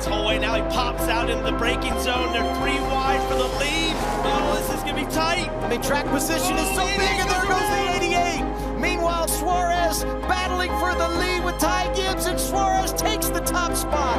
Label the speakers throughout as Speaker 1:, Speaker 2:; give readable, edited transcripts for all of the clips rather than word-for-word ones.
Speaker 1: his whole way. Now he pops out into the braking zone. They're 3 wide for the lead. Oh, this is going to be tight.
Speaker 2: The track position is so big, and there goes the 88. Meanwhile, Suárez battling for the lead with Ty Gibbs, and Suárez takes the top spot.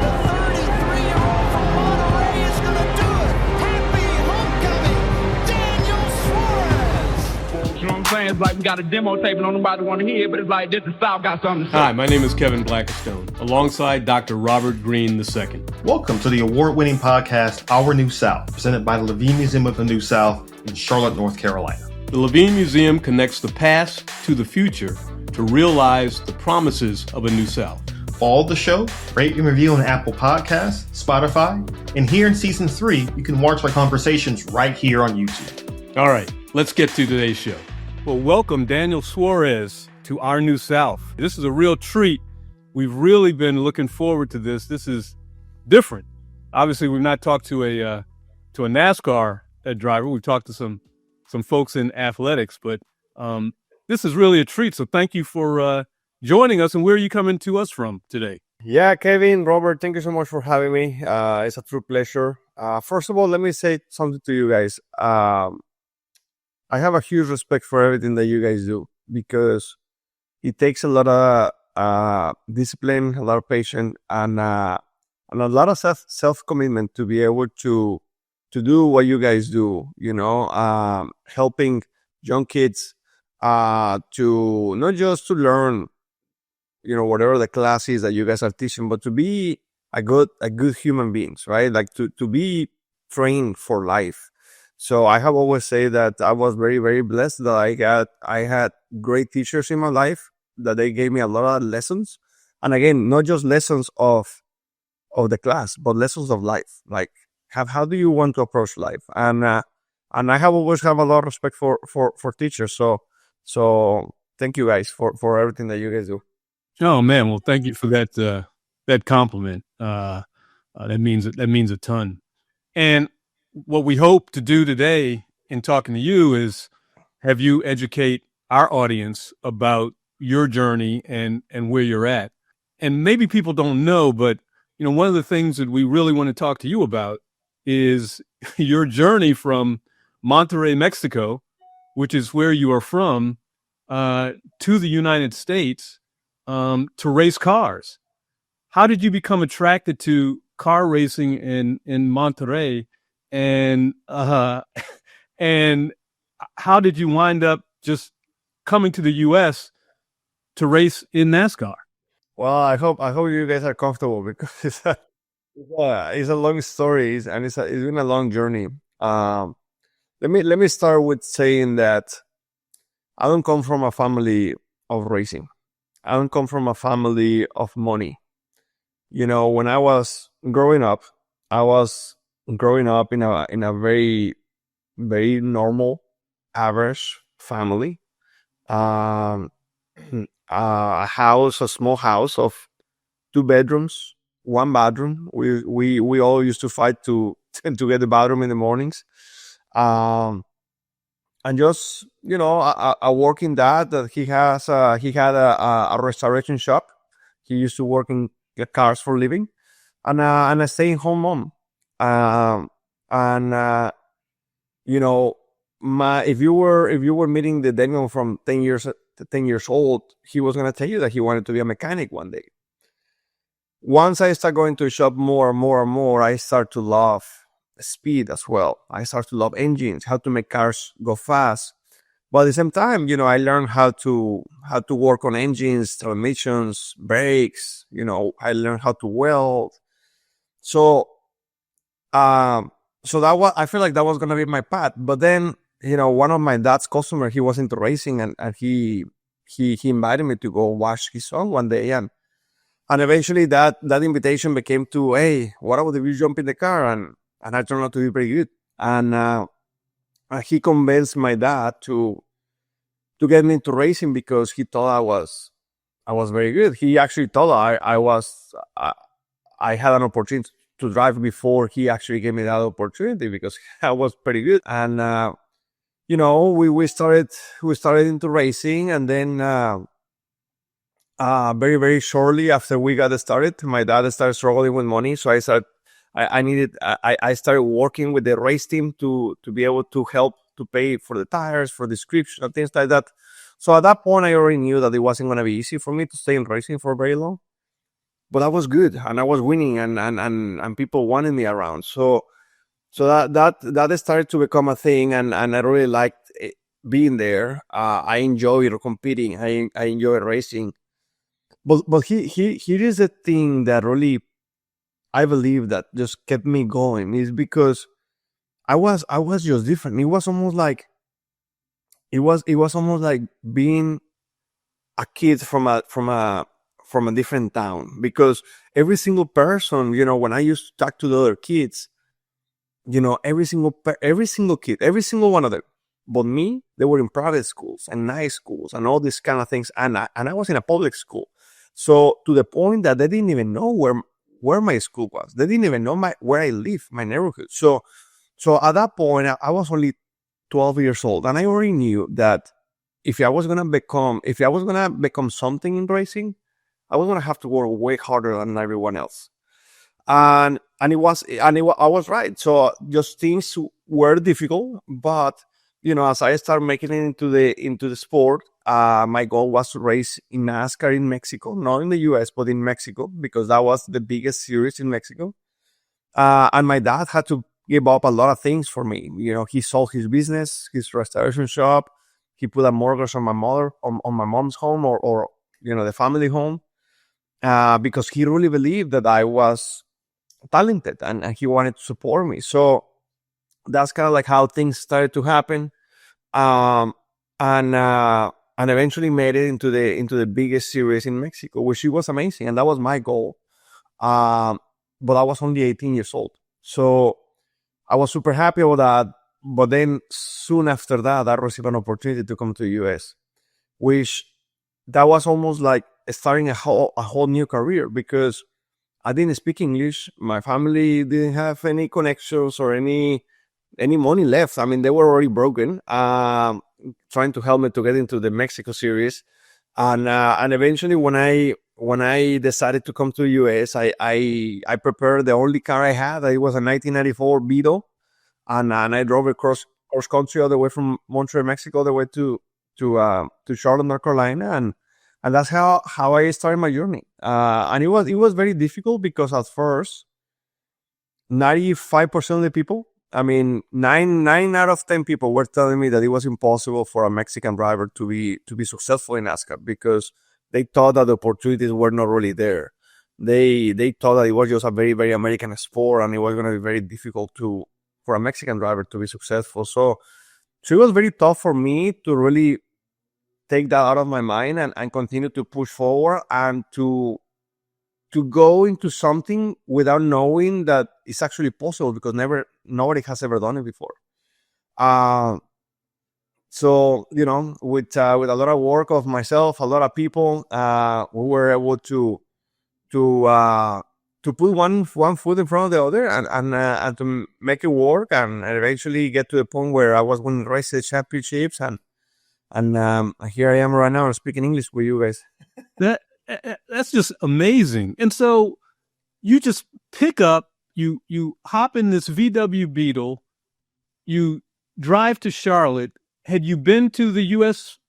Speaker 2: The 33-year-old from Monterrey is going to do it. Happy homecoming, Daniel Suárez.
Speaker 3: You know what I'm saying? It's like we got a demo tape and nobody want to hear it, but it's like this is South got something to say.
Speaker 4: Hi, my name is Kevin Blackistone, alongside Dr. Robert Greene II.
Speaker 5: Welcome to the award-winning podcast, Our New South, presented by the Levine Museum of the New South in Charlotte, North Carolina.
Speaker 4: The Levine Museum connects the past to the future to realize the promises of a new South.
Speaker 5: Follow the show, rate and review on Apple Podcasts, Spotify, and here in Season 3, you can watch my conversations right here on YouTube.
Speaker 4: All right, let's get to today's show. Well, welcome Daniel Suárez to Our New South. This is a real treat. We've really been looking forward to this. This is different. Obviously, we've not talked to a NASCAR driver. We've talked to some folks in athletics, but this is really a treat. So thank you for joining us. And where are you coming to us from today?
Speaker 6: Yeah, Kevin, Robert, thank you so much for having me. It's a true pleasure. First of all, let me say something to you guys. I have a huge respect for everything that you guys do because it takes a lot of discipline, a lot of patience, and a lot of self-commitment to be able to do what you guys do, you know, helping young kids to not just to learn, you know, whatever the class is that you guys are teaching, but to be a good human beings, right? Like to be trained for life. So I have always said that I was very, very blessed that I had great teachers in my life, that they gave me a lot of lessons. And again, not just lessons of the class, but lessons of life. Like how do you want to approach life? And I have always have a lot of respect for teachers. So thank you guys for everything that you guys do.
Speaker 4: Oh man, well thank you for that compliment. That means a ton. And what we hope to do today in talking to you is have you educate our audience about your journey and where you're at. And maybe people don't know, but you know, one of the things that we really want to talk to you about is your journey from Monterrey, Mexico, which is where you are from, to the United States to race cars. How did you become attracted to car racing in Monterrey? And how did you wind up just coming to the U.S. to race in NASCAR?
Speaker 6: Well, I hope you guys are comfortable because it's a long story and it's been a long journey. Let me start with saying that I don't come from a family of racing. I don't come from a family of money. You know, when I was growing up, in a very, very normal, average family. A small house of 2 bedrooms, 1 bathroom. We all used to fight to get the bathroom in the mornings. And just, you know, a working dad that he had a restoration shop. He used to work in cars for a living, and a staying home mom. You know, if you were meeting the Daniel from 10 years old, he was going to tell you that he wanted to be a mechanic one day. Once I start going to the shop more and more and more, I start to love speed as well. I start to love engines, how to make cars go fast. But at the same time, you know, I learned how to work on engines, transmissions, brakes. You know, I learned how to weld. So that was, I feel like that was going to be my path. But then, you know, one of my dad's customers, he was into racing and he invited me to go watch his son one day. And eventually that invitation became to, hey, what about if you jump in the car? And I turned out to be pretty good. And he convinced my dad to get me into racing because he thought I was very good. He actually thought I had an opportunity to drive before he actually gave me that opportunity because I was pretty good. And you know, we started into racing, and then very, very shortly after we got started, my dad started struggling with money. So I started working with the race team to be able to help to pay for the tires, for the description and things like that. So at that point, I already knew that it wasn't going to be easy for me to stay in racing for very long. But I was good and I was winning and people wanted me around. So that started to become a thing, and I really liked it, being there. I enjoyed competing. I enjoyed racing. But here is the thing that really I believe that just kept me going is because I was just different. It was almost like being a kid from a different town, because every single person, when I used to talk to the other kids, every single kid, every single one of them, but me, they were in private schools and nice schools and all these kind of things, and I was in a public school. So to the point that they didn't even know where my school was. They didn't even know where I live, my neighborhood. So at that point, I was only 12 years old, and I already knew that if I was gonna become something in racing, I was gonna have to work way harder than everyone else. And I was right. So just things were difficult, but as I started making it into the sport, my goal was to race in NASCAR in Mexico, not in the US, but in Mexico, because that was the biggest series in Mexico. And my dad had to give up a lot of things for me. He sold his business, his restoration shop. He put a mortgage on my mom's home or the family home, because he really believed that I was talented and he wanted to support me. So that's kind of like how things started to happen. And eventually made it into the biggest series in Mexico, which it was amazing. And that was my goal. But I was only 18 years old. So I was super happy about that. But then soon after that, I received an opportunity to come to the US, which that was almost like starting a whole new career, because I didn't speak English. My family didn't have any connections or any money left. I mean, they were already broken, trying to help me to get into the Mexico series. And eventually when I decided to come to the US, I prepared the only car I had. It was a 1994 Beetle. And I drove across country all the way from Monterrey, Mexico, all the way to Charlotte, North Carolina. And that's how I started my journey. And it was very difficult, because at first, 95% of the people, I mean, 9 out of 10 people were telling me that it was impossible for a Mexican driver to be successful in NASCAR, because they thought that the opportunities were not really there. They thought that it was just a very, very American sport, and it was going to be very difficult for a Mexican driver to be successful. So it was very tough for me to really take that out of my mind and continue to push forward and to go into something without knowing that it's actually possible, because nobody has ever done it before. So with a lot of work of myself, a lot of people, we were able to put one foot in front of the other and to make it work, and eventually get to the point where I was winning races, championships, and here I am right now speaking English with you guys.
Speaker 4: That's just amazing. And so you just pick up, you hop in this VW Beetle, you drive to Charlotte. Had you been to the US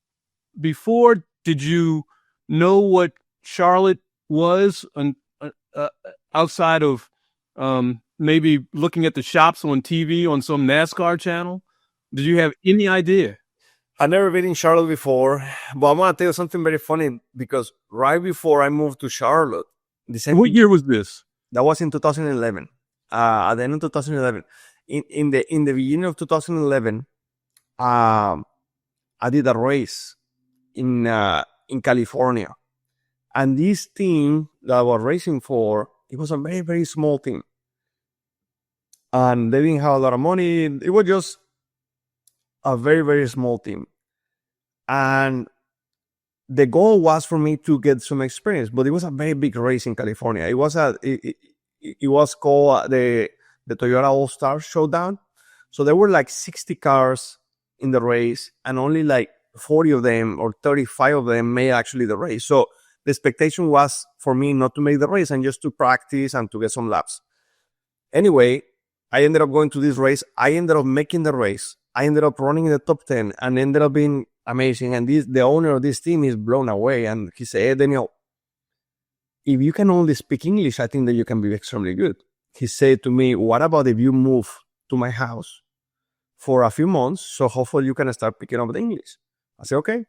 Speaker 4: before? Did you know what Charlotte was outside of maybe looking at the shops on TV on some NASCAR channel? Did you have any idea?
Speaker 6: I've never been in Charlotte before, but I'm going to tell you something very funny, because right before I moved to Charlotte,
Speaker 4: what year was this?
Speaker 6: That was in 2011. At the end of 2011, in the beginning of 2011, I did a race in California, and this team that I was racing for, it was a very, very small team, and they didn't have a lot of money. It was just a very, very small team. And the goal was for me to get some experience, but it was a very big race in California. It was called the Toyota All-Star Showdown. So there were like 60 cars in the race, and only like 40 of them or 35 of them made actually the race. So the expectation was for me not to make the race and just to practice and to get some laps. Anyway, I ended up going to this race. I ended up making the race. I ended up running in the top 10 and ended up being amazing. And the owner of this team is blown away. And he said, hey, Daniel, if you can only speak English, I think that you can be extremely good. He said to me, what about if you move to my house for a few months, so hopefully you can start picking up the English? I said, okay.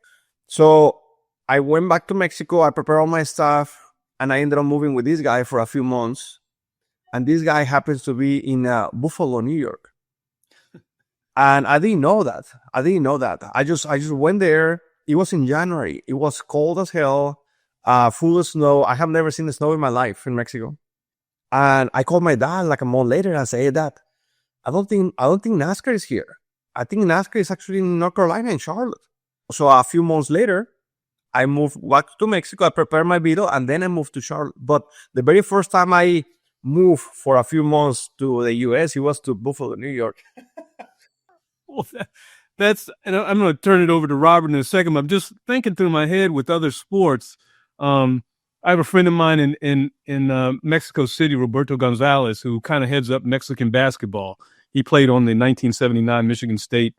Speaker 6: So I went back to Mexico, I prepared all my stuff, and I ended up moving with this guy for a few months. And this guy happens to be in Buffalo, New York. And I didn't know that. I just went there. It was in January. It was cold as hell, full of snow. I have never seen the snow in my life in Mexico. And I called my dad like a month later and said, hey, Dad, I don't think NASCAR is here. I think NASCAR is actually in North Carolina, in Charlotte. So a few months later, I moved back to Mexico. I prepared my video, and then I moved to Charlotte. But the very first time I moved for a few months to the U.S., it was to Buffalo, New York.
Speaker 4: Well, that's, and I'm going to turn it over to Robert in a second. But I'm just thinking through my head with other sports. I have a friend of mine in Mexico City, Roberto Gonzalez, who kind of heads up Mexican basketball. He played on the 1979 Michigan State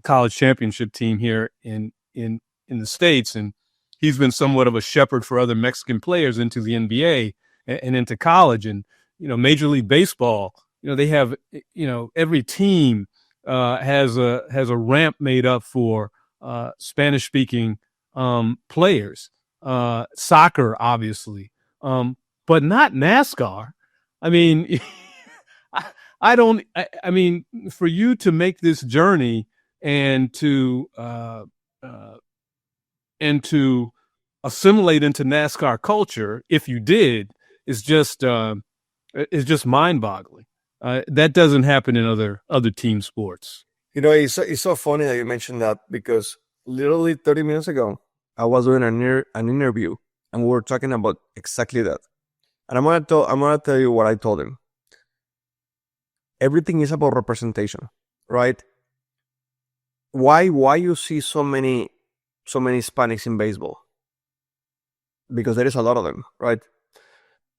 Speaker 4: college championship team here in the States, and he's been somewhat of a shepherd for other Mexican players into the NBA and into college. And Major League Baseball, they have every team has a ramp made up for Spanish speaking players. Soccer, obviously, but not NASCAR. I mean, I mean, for you to make this journey and to assimilate into NASCAR culture, if you did, is just mind-boggling. That doesn't happen in other team sports.
Speaker 6: It's so funny that you mentioned that, because literally 30 minutes ago, I was doing an interview, and we were talking about exactly that. And I'm gonna tell you what I told him. Everything is about representation, right? Why you see so many Hispanics in baseball? Because there is a lot of them, right?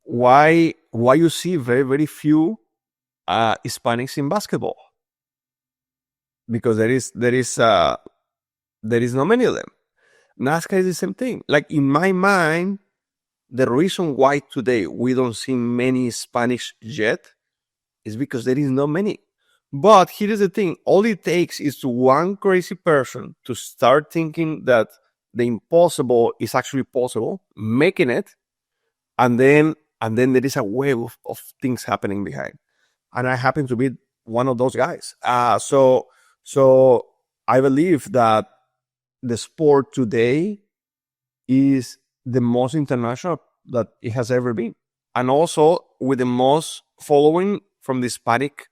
Speaker 6: Why you see very, very few Hispanics in basketball? Because there is not many of them. NASCAR is the same thing. Like, in my mind, the reason why today we don't see many Hispanics yet is because there is not many. But here is the thing. All it takes is one crazy person to start thinking that the impossible is actually possible, making it, and then there is a wave of things happening behind. And I happen to be one of those guys. So I believe that the sport today is the most international that it has ever been, and also with the most following from the Hispanic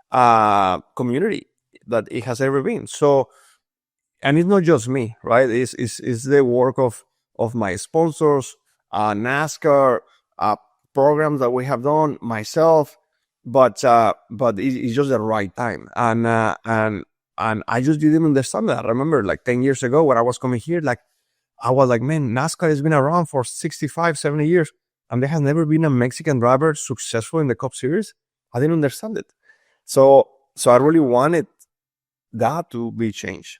Speaker 6: community that it has ever been. So, and it's not just me, right? It's the work of my sponsors, NASCAR programs that we have done, myself, but it's just the right time, and I just didn't understand that. I remember like 10 years ago when I was coming here, like I was like, man, NASCAR has been around for 65, 70 years, and there has never been a Mexican driver successful in the Cup Series. I didn't understand it. So I really wanted that to be changed.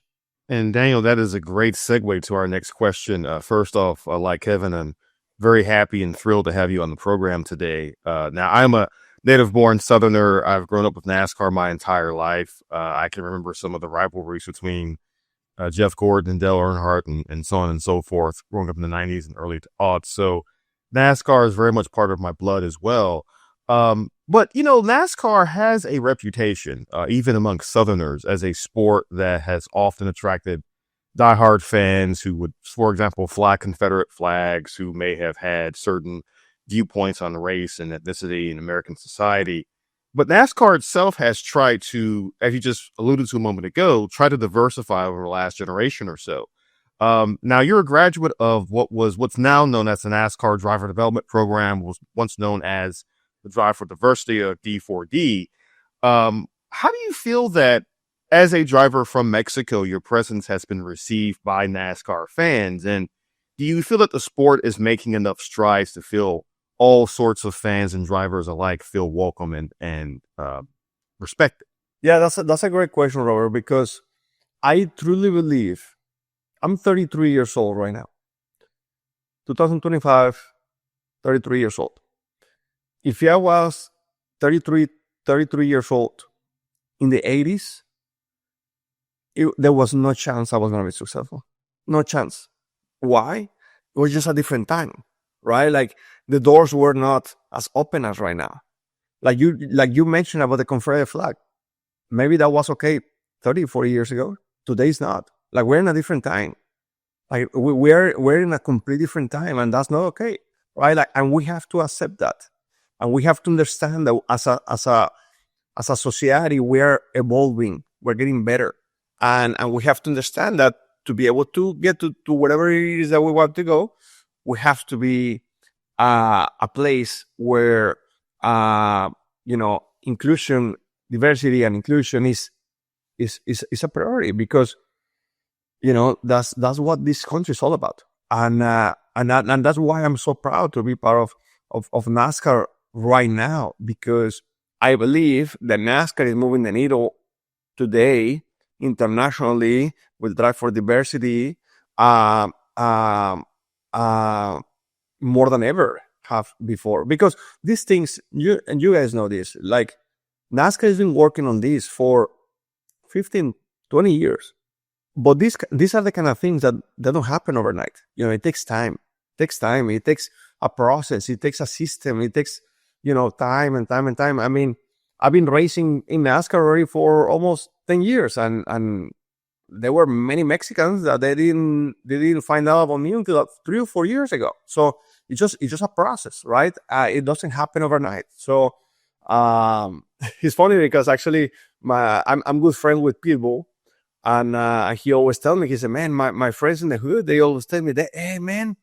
Speaker 7: And Daniel, that is a great segue to our next question. First off, like Kevin, I'm very happy and thrilled to have you on the program today. Now, I'm a native-born Southerner. I've grown up with NASCAR my entire life. I can remember some of the rivalries between Jeff Gordon and Dale Earnhardt and so on and so forth, growing up in the 90s and early aughts. So NASCAR is very much part of my blood as well. But, NASCAR has a reputation, even among Southerners, as a sport that has often attracted diehard fans who would, for example, fly Confederate flags, who may have had certain viewpoints on race and ethnicity in American society. But NASCAR itself has tried to, as you just alluded to a moment ago, try to diversify over the last generation or so. Now, you're a graduate of what's now known as the NASCAR Driver Development Program, was once known as the Drive for Diversity, of D4D. How do you feel that, as a driver from Mexico, your presence has been received by NASCAR fans? And do you feel that the sport is making enough strides to feel all sorts of fans and drivers alike feel welcome and respected?
Speaker 6: Yeah, that's a great question, Robert, because I truly believe I'm 33 years old right now. 2025, 33 years old. If I was 33 years old in the 80s, there was no chance I was going to be successful. No chance. Why? It was just a different time, right? Like the doors were not as open as right now. Like you mentioned about the Confederate flag. Maybe that was okay 30, 40 years ago. Today's not. Like we're in a different time. Like we're in a completely different time, and that's not okay, right? Like, and we have to accept that, and we have to understand that as a society, we're evolving, we're getting better, and we have to understand that to be able to get to whatever it is that we want to go, we have to be a place where inclusion, diversity, and inclusion is a priority, because that's what this country is all about, and that's why I'm so proud to be part of NASCAR right now, because I believe that NASCAR is moving the needle today internationally with Drive for Diversity more than ever have before, because these things, you guys know this, like NASCAR has been working on this for 15, 20 years. But these are the kind of things that don't happen overnight. It takes time. It takes a process. It takes a system. It takes, time and time and time. I mean, I've been racing in NASCAR already for almost 10 years. And there were many Mexicans that they didn't find out about me until 3 or 4 years ago. So it's just a process, right? It doesn't happen overnight. So, it's funny because actually I'm good friends with Pitbull. And he always tells me, he said, man, my friends in the hood, they always tell me that, hey, man,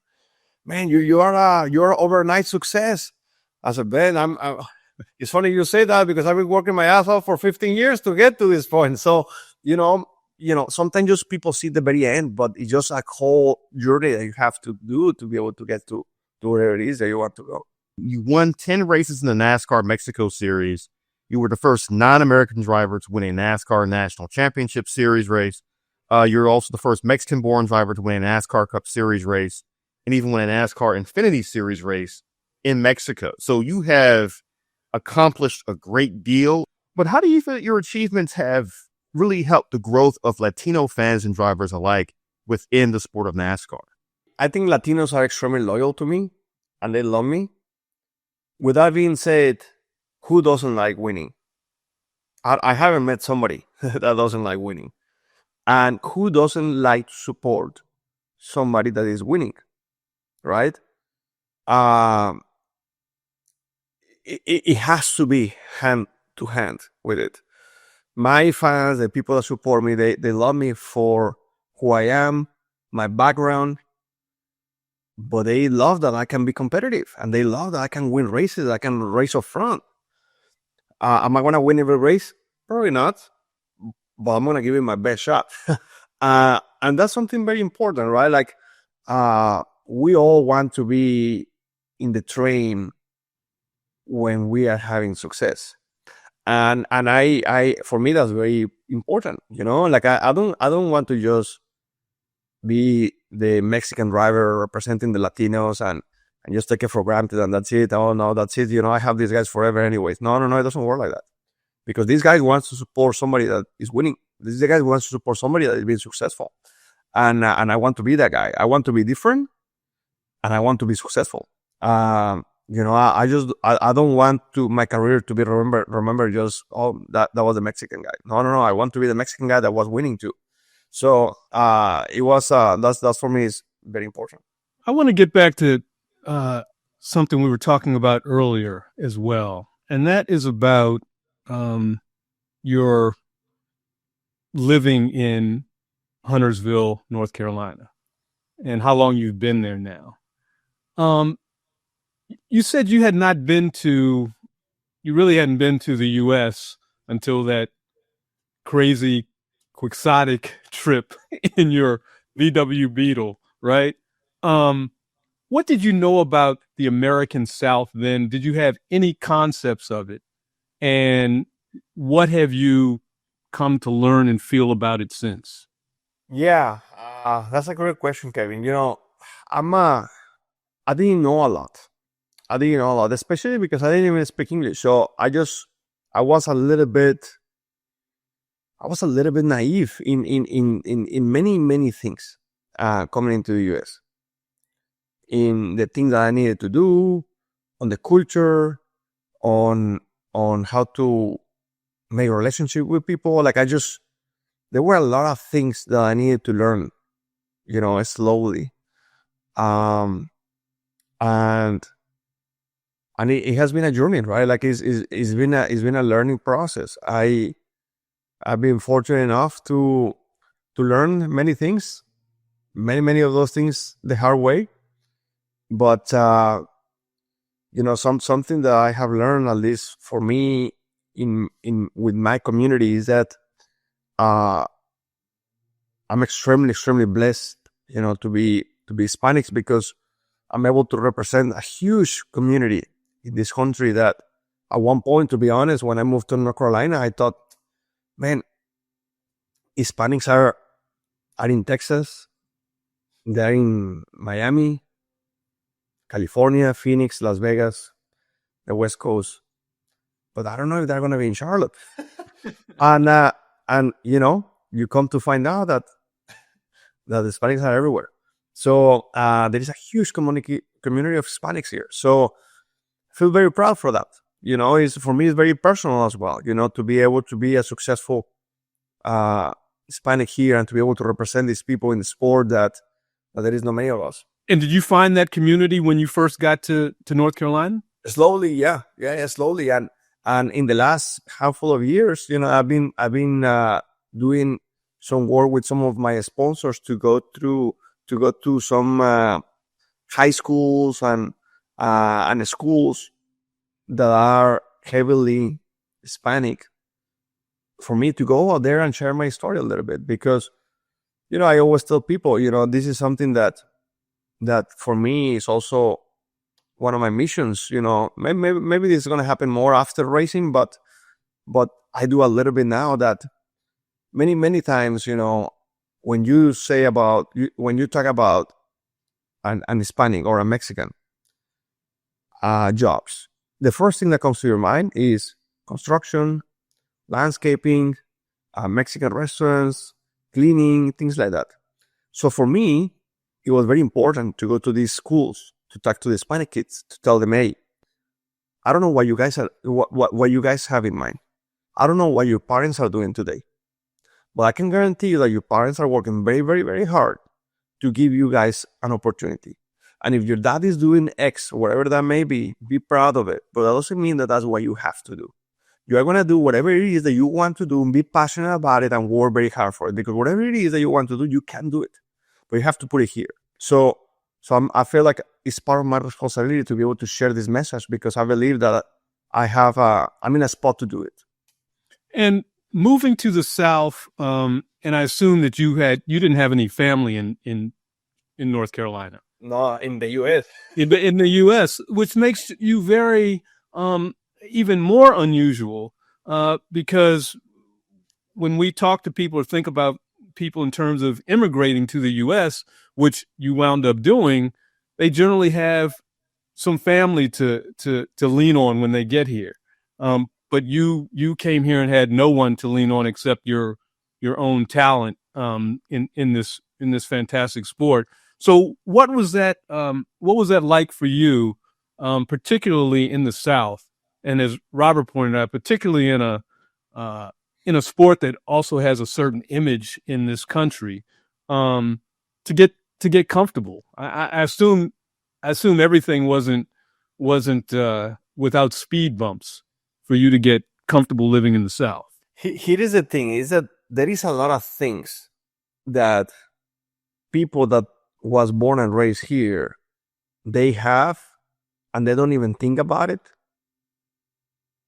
Speaker 6: you're an overnight success. I said, man, it's funny you say that, because I've been working my ass off for 15 years to get to this point. So, sometimes just people see the very end, but it's just a whole journey that you have to do to be able to get to where it is that you want to go.
Speaker 7: You won 10 races in the NASCAR Mexico Series. You were the first non-American driver to win a NASCAR National Championship Series race. You're also the first Mexican-born driver to win a NASCAR Cup Series race, and even win a NASCAR Infinity Series race in Mexico. So you have accomplished a great deal. But how do you feel that your achievements have really helped the growth of Latino fans and drivers alike within the sport of NASCAR?
Speaker 6: I think Latinos are extremely loyal to me, and they love me. With that being said, who doesn't like winning? I haven't met somebody that doesn't like winning. And who doesn't like to support somebody that is winning, right? It has to be hand to hand with it. My fans, the people that support me, they love me for who I am, my background, but they love that I can be competitive, and they love that I can win races, I can race up front. Am I going to win every race? Probably not, but I'm going to give it my best shot. And that's something very important, right? Like, we all want to be in the train when we are having success. And I for me, that's very important, like I don't want to just be the Mexican driver representing the Latinos and just take it for granted and that's it. Oh no, that's it. I have these guys forever anyways. No, it doesn't work like that. Because these guys want to support somebody that is winning. These guys want to support somebody that is being successful. And I want to be that guy. I want to be different, and I want to be successful. I don't want my career to be remember just, that was the Mexican guy. No. I want to be the Mexican guy that was winning too. So it was that's for me is very important.
Speaker 4: I want to get back to something we were talking about earlier as well, and that is about your living in Huntersville, North Carolina, and how long you've been there now. You said you really hadn't been to the U.S. until that crazy quixotic trip in your VW Beetle, right? What did you know about the American South then? Did you have any concepts of it? And what have you come to learn and feel about it since?
Speaker 6: Yeah, that's a great question, Kevin. I didn't know a lot. Especially because I didn't even speak English. So I was a little bit naive in many things coming into the US. In the things that I needed to do, on the culture, on how to make a relationship with people. There were a lot of things that I needed to learn, slowly. And it has been a journey, right? Like it's been a learning process. I've been fortunate enough to learn many things, many of those things the hard way. But something that I have learned, at least for me, in with my community, is that I'm extremely blessed, to be Hispanics, because I'm able to represent a huge community in this country that at one point, to be honest, when I moved to North Carolina, I thought, man, Hispanics are in Texas, they're in Miami, California, Phoenix, Las Vegas, the West Coast, but I don't know if they're going to be in Charlotte. and you come to find out that the Hispanics are everywhere. So there is a huge community of Hispanics here. So I feel very proud for that. For me, it's very personal as well, to be able to be a successful Hispanic here and to be able to represent these people in the sport that there is not many of us.
Speaker 4: And did you find that community when you first got to North Carolina?
Speaker 6: Slowly, yeah, slowly. And in the last handful of years, I've been doing some work with some of my sponsors to go to some high schools and schools that are heavily Hispanic, for me to go out there and share my story a little bit, because I always tell people, this is something that for me is also one of my missions. Maybe this is going to happen more after racing, but I do a little bit now. That many times, when you talk about an Hispanic or a Mexican jobs, the first thing that comes to your mind is construction, landscaping, Mexican restaurants, cleaning, things like that. So for me, it was very important to go to these schools, to talk to the Hispanic kids, to tell them, hey, I don't know what you guys have in mind. I don't know what your parents are doing today, but I can guarantee you that your parents are working very, very, very hard to give you guys an opportunity. And if your dad is doing X, whatever that may be proud of it. But that doesn't mean that that's what you have to do. You are going to do whatever it is that you want to do and be passionate about it and work very hard for it. Because whatever it is that you want to do, you can do it. But you have to put it here. So I feel like it's part of my responsibility to be able to share this message, because I believe that I'm in a spot to do it.
Speaker 4: And moving to the South, and I assume that you didn't have any family in North Carolina.
Speaker 6: No, in the U.S.
Speaker 4: In the U.S., which makes you very even more unusual, because when we talk to people or think about people in terms of immigrating to the U.S., which you wound up doing, they generally have some family to lean on when they get here. But you came here and had no one to lean on except your own talent in this fantastic sport. So what was that like for you, particularly in the South, and as Robert pointed out, particularly in a sport that also has a certain image in this country, to get comfortable? I assume everything wasn't without speed bumps for you to get comfortable living in the South.
Speaker 6: Here is the thing: is that there is a lot of things that people that was born and raised here, they have, and they don't even think about it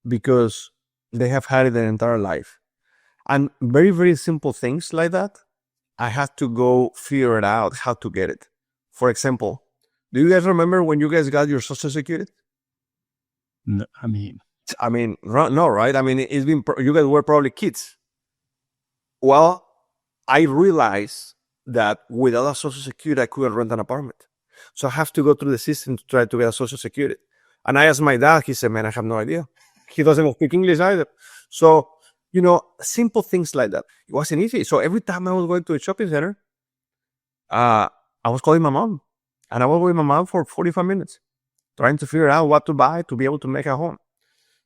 Speaker 6: because they have had it their entire life. And very, very simple things like that, I had to go figure it out how to get it. For example, do you guys remember when you guys got your Social Security?
Speaker 4: No,
Speaker 6: No, right? I mean, you guys were probably kids. Well, I realized that without a Social Security, I couldn't rent an apartment. So I have to go through the system to try to get a Social Security. And I asked my dad, he said, man, I have no idea. He doesn't speak English either. So, simple things like that. It wasn't easy. So every time I was going to a shopping center, I was calling my mom. And I was with my mom for 45 minutes, trying to figure out what to buy to be able to make a home.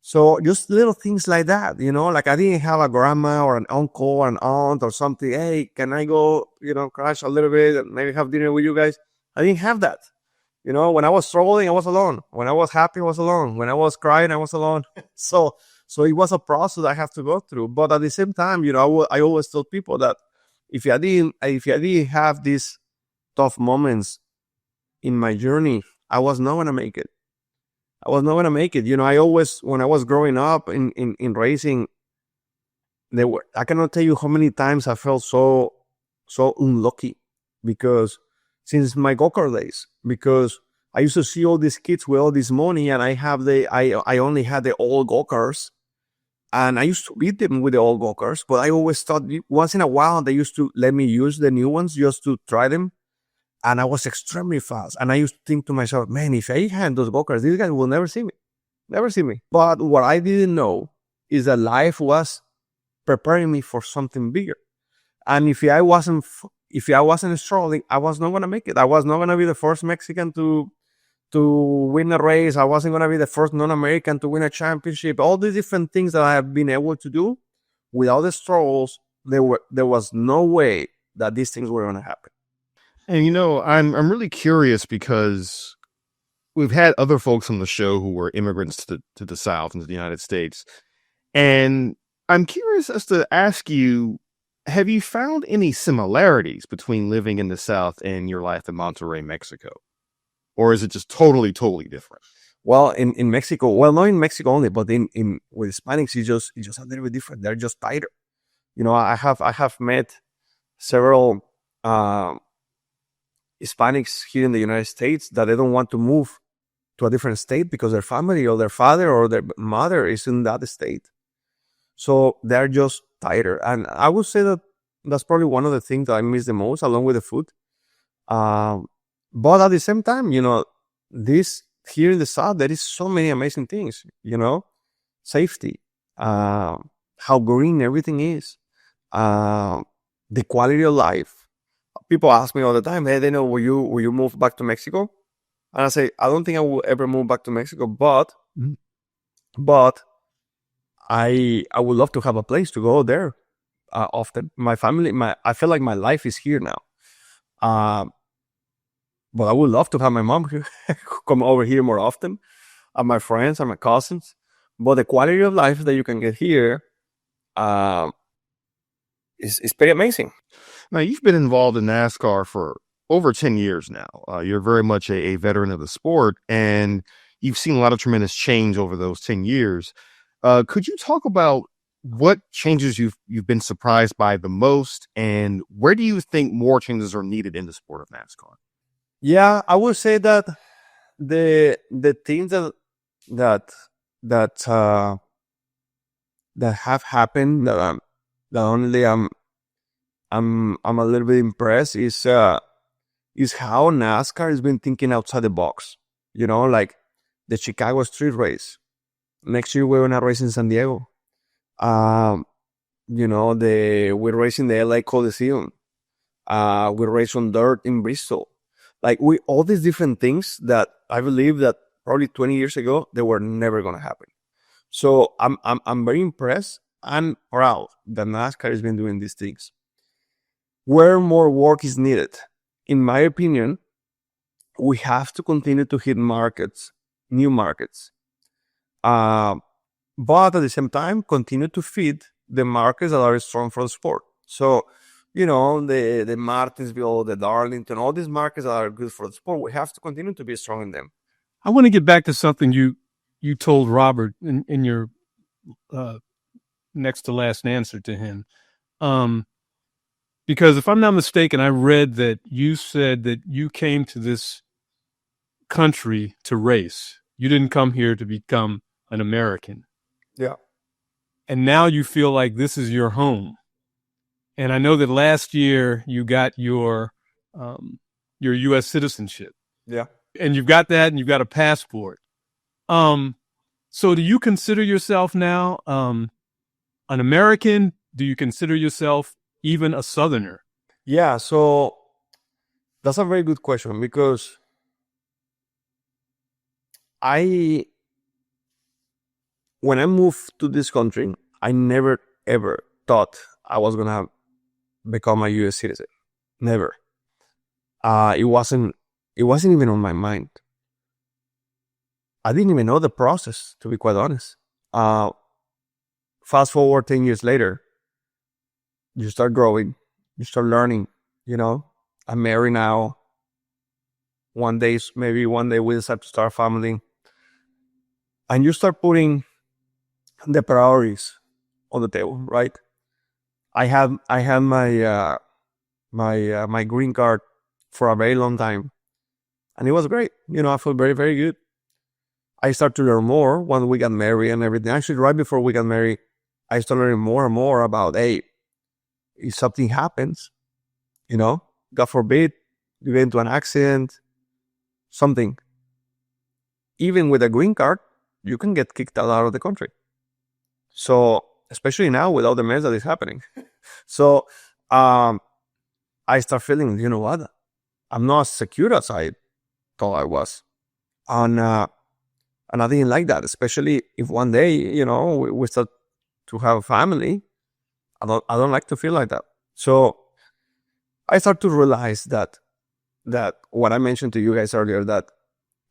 Speaker 6: So just little things like that, like I didn't have a grandma or an uncle or an aunt or something. Hey, can I go, crash a little bit and maybe have dinner with you guys? I didn't have that. When I was struggling, I was alone. When I was happy, I was alone. When I was crying, I was alone. So it was a process I have to go through. But at the same time, I always tell people that if I didn't have these tough moments in my journey, I was not going to make it. I always, when I was growing up in racing, I cannot tell you how many times I felt so unlucky because since my go-kart days, because I used to see all these kids with all this money and I only had the old go-karts and I used to beat them with the old go-karts, but I always thought once in a while they used to let me use the new ones just to try them. And I was extremely fast. And I used to think to myself, man, if I had those go-karts, these guys will never see me. Never see me. But what I didn't know is that life was preparing me for something bigger. And if I wasn't struggling, I was not going to make it. I was not going to be the first Mexican to win a race. I wasn't going to be the first non-American to win a championship. All the different things that I have been able to do without the struggles, there was no way that these things were going to happen.
Speaker 7: And I'm really curious because we've had other folks on the show who were immigrants to the South and to the United States. And I'm curious as to ask you, have you found any similarities between living in the South and your life in Monterrey, Mexico? Or is it just totally, totally different?
Speaker 6: Well, in Mexico, not in Mexico only, but in with Hispanics, it's just a little bit different. They're just tighter. I have met several Hispanics here in the United States that they don't want to move to a different state because their family or their father or their mother is in that state. So they're just tighter. And I would say that that's probably one of the things that I miss the most along with the food. But at the same time, this here in the South, there is so many amazing things, safety, how green everything is, the quality of life. People ask me all the time, hey, will you move back to Mexico? And I say, I don't think I will ever move back to Mexico, but I would love to have a place to go there often. My family, I feel like my life is here now. But I would love to have my mom come over here more often, and my friends and my cousins. But the quality of life that you can get here is pretty amazing.
Speaker 7: Now, you've been involved in NASCAR for over 10 years now. You're very much a veteran of the sport, and you've seen a lot of tremendous change over those 10 years. Could you talk about what changes you've been surprised by the most, and where do you think more changes are needed in the sport of NASCAR?
Speaker 6: Yeah, I would say that the things that have happened that only I'm a little bit impressed is how NASCAR has been thinking outside the box. Like the Chicago Street Race. Next year we're gonna race in San Diego. We're racing the LA Coliseum. We're racing on dirt in Bristol. Like all these different things that I believe that probably 20 years ago they were never gonna happen. So I'm very impressed and proud that NASCAR has been doing these things. Where more work is needed, in my opinion, we have to continue to hit markets, new markets. But at the same time, continue to feed the markets that are strong for the sport. So, the Martinsville, the Darlington, all these markets that are good for the sport, we have to continue to be strong in them.
Speaker 4: I want to get back to something you told Robert in your next to last answer to him. Because if I'm not mistaken, I read that you said that you came to this country to race. You didn't come here to become an American.
Speaker 6: Yeah.
Speaker 4: And now you feel like this is your home. And I know that last year you got your U.S. citizenship.
Speaker 6: Yeah.
Speaker 4: And you've got that, and you've got a passport. So do you consider yourself now an American? Do you consider yourself even a Southerner?
Speaker 6: Yeah, so that's a very good question, because when I moved to this country, I never ever thought I was gonna become a U.S. citizen. Never. It wasn't even on my mind. I didn't even know the process, to be quite honest. Fast forward 10 years later, you start growing, you start learning, I'm married now. Maybe one day we decide to start a family. And you start putting the priorities on the table, right? I had my my green card for a very long time, and it was great. I felt very, very good. I started to learn more when we got married and everything. Actually, right before we got married, I started learning more and more about, hey, if something happens, God forbid, you get into an accident, something. Even with a green card, you can get kicked out of the country. So, especially now with all the mess that is happening. So, I start feeling, you know what? I'm not as secure as I thought I was. And I didn't like that, especially if one day, we start to have a family. I don't like to feel like that. So I start to realize that what I mentioned to you guys earlier, that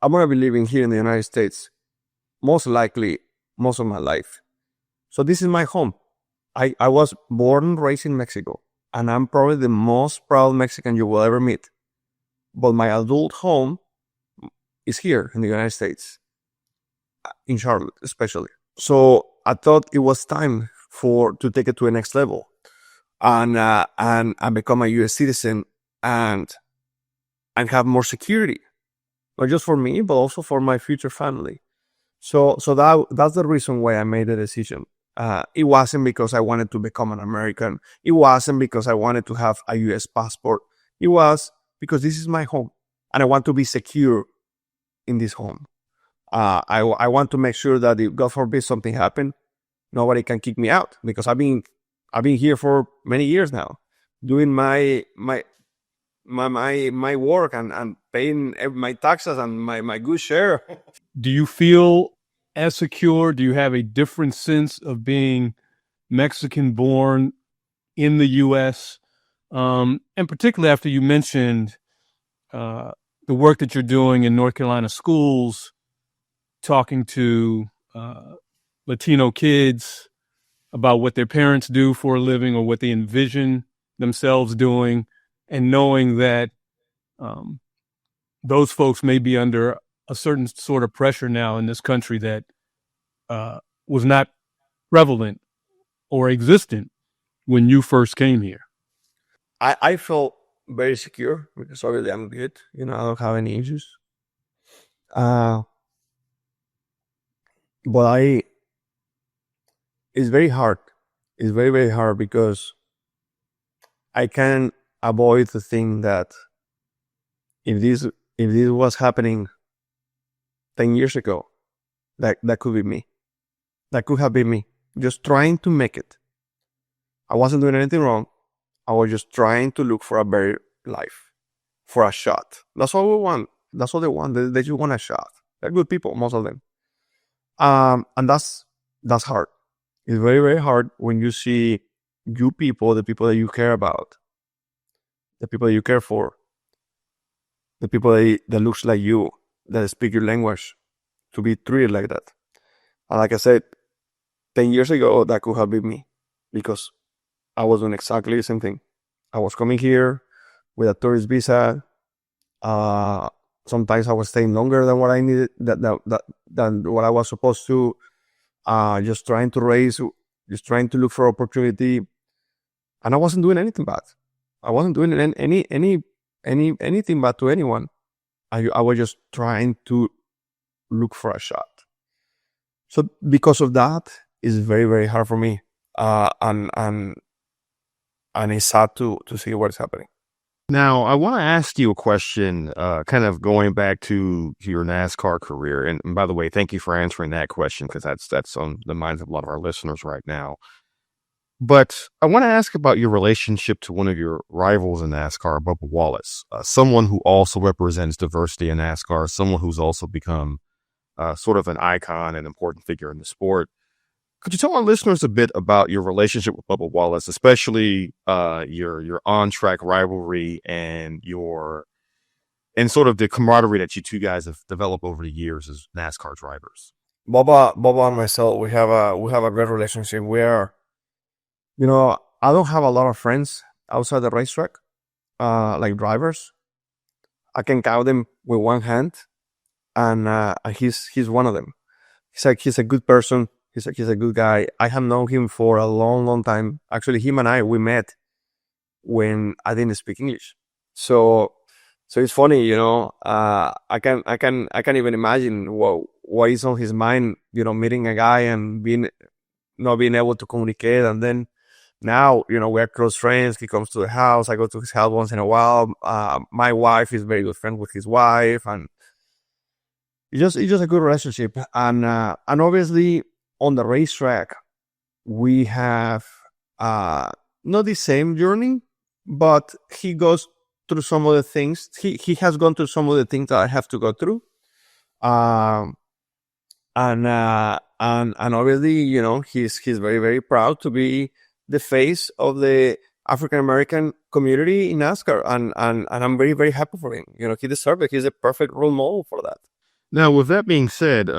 Speaker 6: I'm going to be living here in the United States, most likely most of my life. So this is my home. I was born and raised in Mexico, and I'm probably the most proud Mexican you will ever meet. But my adult home is here in the United States, in Charlotte especially. So I thought it was time to take it to the next level, and become a U.S. citizen and have more security, not just for me but also for my future family. So that's the reason why I made the decision. It wasn't because I wanted to become an American. It wasn't because I wanted to have a U.S. passport. It was because this is my home, and I want to be secure in this home. I want to make sure that if God forbid something happened, nobody can kick me out, because I've been here for many years now, doing my work and paying my taxes and my good share.
Speaker 4: Do you feel as secure? Do you have a different sense of being Mexican born in the U.S.? And particularly after you mentioned the work that you're doing in North Carolina schools, talking to Latino kids about what their parents do for a living or what they envision themselves doing, and knowing that those folks may be under a certain sort of pressure now in this country that was not prevalent or existent when you first came here.
Speaker 6: I felt very secure because obviously I'm good. I don't have any issues. But it's very hard. It's very, very hard, because I can't avoid the thing that if this was happening 10 years ago, that could be me. That could have been me, just trying to make it. I wasn't doing anything wrong. I was just trying to look for a better life, for a shot. That's all we want. That's all they want. They just want a shot. They're good people, most of them. And that's hard. It's very, very hard when you see you people, the people that you care about, the people that you care for, the people that looks like you, that speak your language, to be treated like that. And like I said, 10 years ago, that could have been me, because I was doing exactly the same thing. I was coming here with a tourist visa. Sometimes I was staying longer than what I needed, than what I was supposed to. Just trying to look for opportunity, and I wasn't doing anything bad. I wasn't doing anything bad to anyone. I was just trying to look for a shot. So because of that, it's very, very hard for me. And it's sad to see what's happening.
Speaker 7: Now, I want to ask you a question, kind of going back to your NASCAR career. And by the way, thank you for answering that question, because that's on the minds of a lot of our listeners right now. But I want to ask about your relationship to one of your rivals in NASCAR, Bubba Wallace, someone who also represents diversity in NASCAR, someone who's also become sort of an icon and important figure in the sport. Could you tell our listeners a bit about your relationship with Bubba Wallace, especially your on-track rivalry and sort of the camaraderie that you two guys have developed over the years as NASCAR drivers?
Speaker 6: Bubba and myself, we have a great relationship. I don't have a lot of friends outside the racetrack, like drivers. I can count them with one hand, and he's one of them. He's a good person. He's a good guy. I have known him for a long, long time. Actually, him and we met when I didn't speak English. So it's funny, I can even imagine what is on his mind, meeting a guy and not being able to communicate. And then now, we're close friends. He comes to the house. I go to his house once in a while. My wife is very good friend with his wife, and it's just a good relationship. And obviously on the racetrack, we have not the same journey, but he goes through some of the things. He has gone through some of the things that I have to go through. And obviously, he's very, very proud to be the face of the African American community in NASCAR, and I'm very, very happy for him. He deserves it. He's a perfect role model for that.
Speaker 7: Now, with that being said,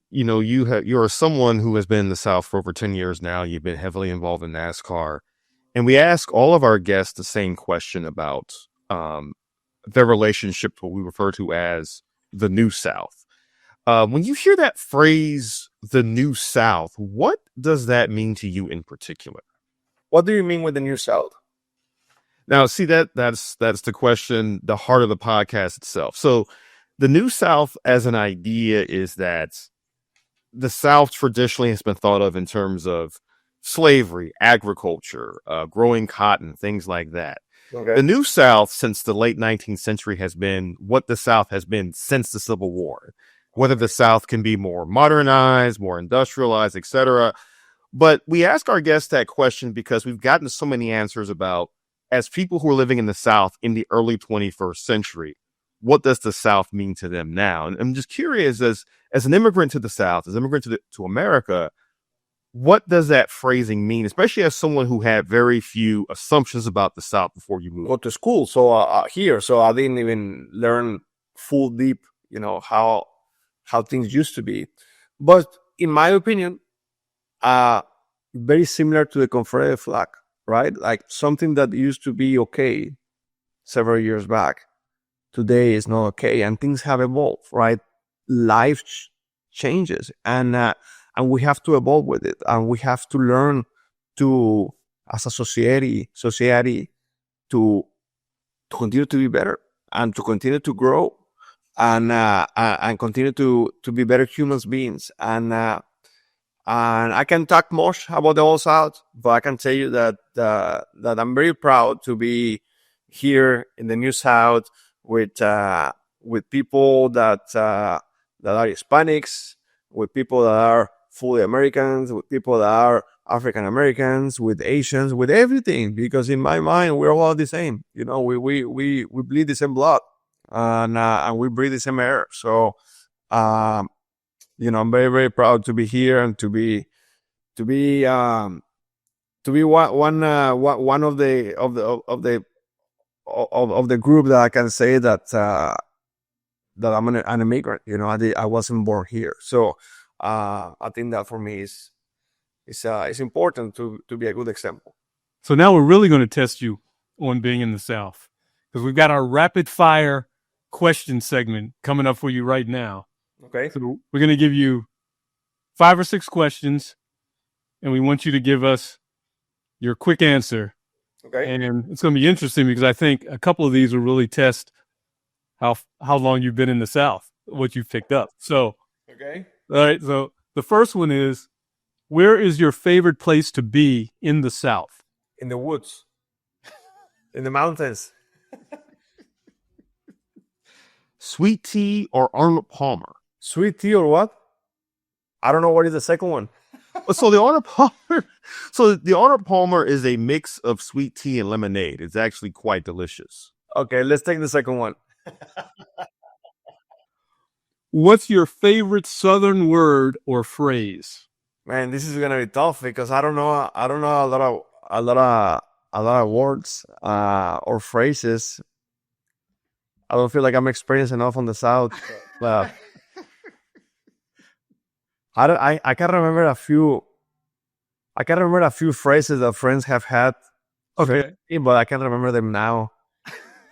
Speaker 7: you're someone who has been in the South for over 10 years now. You've been heavily involved in NASCAR, and we ask all of our guests the same question about their relationship to what we refer to as the New South. When you hear that phrase, the New South, what does that mean to you in particular?
Speaker 6: What do you mean with the New South?
Speaker 7: Now, see, that's the question, the heart of the podcast itself. So the New South as an idea is that the South traditionally has been thought of in terms of slavery, agriculture, growing cotton, things like that. Okay. The New South since the late 19th century has been what the South has been since the Civil War. Whether the South can be more modernized, more industrialized, etc. But we ask our guests that question because we've gotten so many answers about, as people who are living in the South in the early 21st century, what does the South mean to them now? And I'm just curious, as an immigrant to the South, as an immigrant to America, what does that phrasing mean, especially as someone who had very few assumptions about the South before you moved?
Speaker 6: Go to school, so here, so I didn't even learn full deep, how things used to be. But in my opinion, very similar to the Confederate flag, right? Like something that used to be okay several years back, today is not okay, and things have evolved, right? Life changes, and we have to evolve with it, and we have to learn to, as a society, to continue to be better and to continue to grow, and continue to be better human beings. And I can talk much about the Old South, but I can tell you that I'm very proud to be here in the New South with people that are Hispanics, with people that are fully Americans, with people that are African Americans, with Asians, with everything. Because in my mind, we're all the same. We bleed the same blood, and we breathe the same air. So, I'm very, very proud to be here and to be one of the group that I can say that I'm an immigrant. I wasn't born here, so I think that for me is important to be a good example.
Speaker 4: So now we're really going to test you on being in the South, because we've got our rapid fire question segment coming up for you right now.
Speaker 6: Okay.
Speaker 4: So we're going to give you 5 or 6 questions, and we want you to give us your quick answer
Speaker 6: Okay.
Speaker 4: And it's going to be interesting because I think a couple of these will really test how long you've been in the South, what you've picked up. So,
Speaker 6: Okay.
Speaker 4: all right. So the first one is, where is your favorite place to be in the South?
Speaker 6: In the woods. In the mountains.
Speaker 7: Sweet tea or Arnold Palmer?
Speaker 6: Sweet tea or what? I don't know what is the second one.
Speaker 7: So the Arnold Palmer is a mix of sweet tea and lemonade. It's actually quite delicious.
Speaker 6: Okay, let's take the second one.
Speaker 4: What's your favorite Southern word or phrase?
Speaker 6: Man, this is gonna be tough because I don't know a lot of words or phrases. I don't feel like I'm experienced enough on the South. But I can remember a few. I can remember a few phrases that friends have had.
Speaker 4: Okay.
Speaker 6: But I can't remember them now.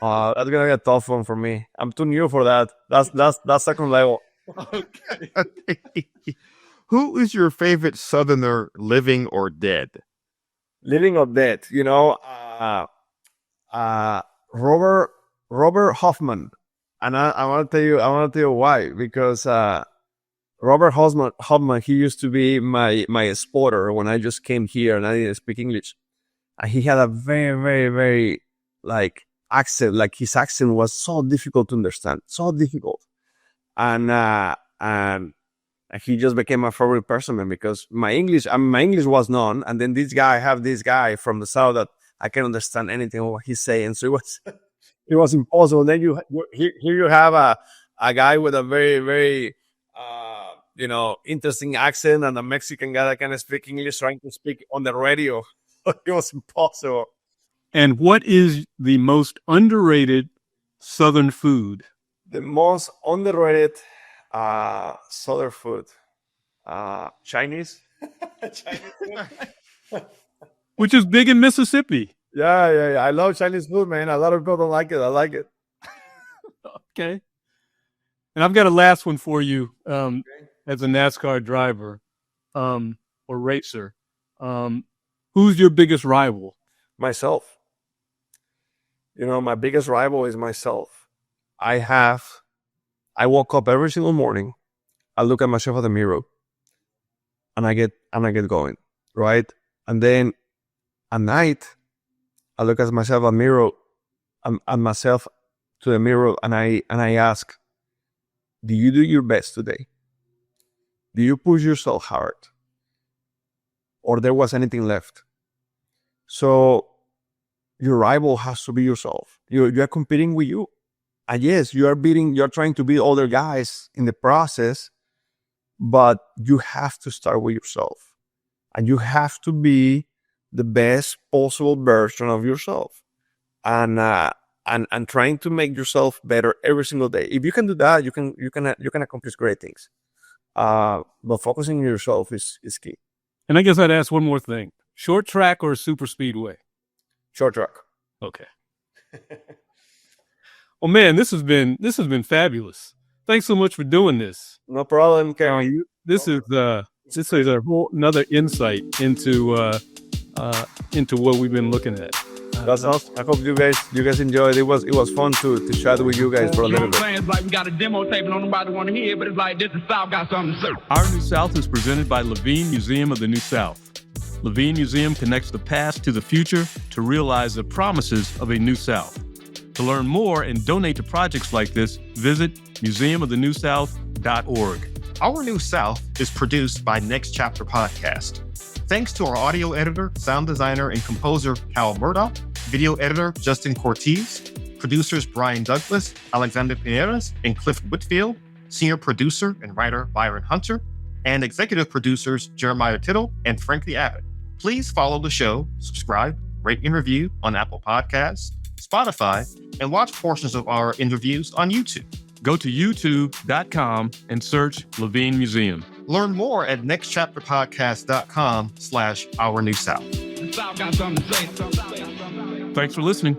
Speaker 6: That's gonna be a tough one for me. I'm too new for that. That's second level.
Speaker 4: Okay.
Speaker 7: Who is your favorite Southerner, living or dead?
Speaker 6: Living or dead? Robert Hoffman, and I want to tell you why. Because Robert Hoffman, he used to be my spotter when I just came here and I didn't speak English. And he had a very, very, very accent. Like his accent was so difficult to understand, so difficult. And he just became my favorite person, man, because my English was none. And then I have this guy from the South that I can understand anything of what he's saying. So it was impossible. Then here you have a guy with a very, very, interesting accent, and a Mexican guy that can speak English trying to speak on the radio. It was impossible.
Speaker 4: And what is the most underrated Southern food?
Speaker 6: The most underrated Southern food, Chinese.
Speaker 4: Which is big in Mississippi.
Speaker 6: Yeah. I love Chinese food, man. A lot of people don't like it. I like it.
Speaker 4: Okay. And I've got a last one for you as a NASCAR driver or racer. Who's your biggest rival?
Speaker 6: Myself. My biggest rival is myself. I woke up every single morning. I look at myself in the mirror, and I get going, right? And then at night, I look at myself in the mirror, and myself to the mirror, and I ask, do you do your best today? Do you push yourself hard? Or there was anything left? So your rival has to be yourself. You're competing with you. And yes, you're trying to beat other guys in the process, but you have to start with yourself. And you have to be the best possible version of yourself. And trying to make yourself better every single day. If you can do that, you can accomplish great things. But focusing on yourself is key.
Speaker 4: And I guess I'd ask one more thing. Short track or super speedway?
Speaker 6: Short track.
Speaker 4: Okay. Well, man, this has been fabulous. Thanks so much for doing this.
Speaker 6: No problem, Kevin.
Speaker 4: This is a whole another insight into what we've been looking at.
Speaker 6: That's awesome. I hope you guys enjoyed. It was fun to chat with you guys for a little bit.
Speaker 3: It's like we got a demo tape and nobody want to hear, but it's like this is South got something to say.
Speaker 4: Our New South is presented by Levine Museum of the New South. Levine Museum connects the past to the future to realize the promises of a New South. To learn more and donate to projects like this, visit museumofthenewsouth.org.
Speaker 5: Our New South is produced by Next Chapter Podcast. Thanks to our audio editor, sound designer, and composer, Cal Murdoch, video editor, Justin Cortez, producers, Brian Douglas, Alexander Pineras, and Cliff Whitfield, senior producer and writer, Byron Hunter, and executive producers, Jeremiah Tittle and Frankie Abbott. Please follow the show, subscribe, rate and review on Apple Podcasts, Spotify, and watch portions of our interviews on YouTube.
Speaker 4: Go to youtube.com and search Levine Museum.
Speaker 5: Learn more at nextchapterpodcast.com/Our New South.
Speaker 3: South got something to say.
Speaker 4: Thanks for listening.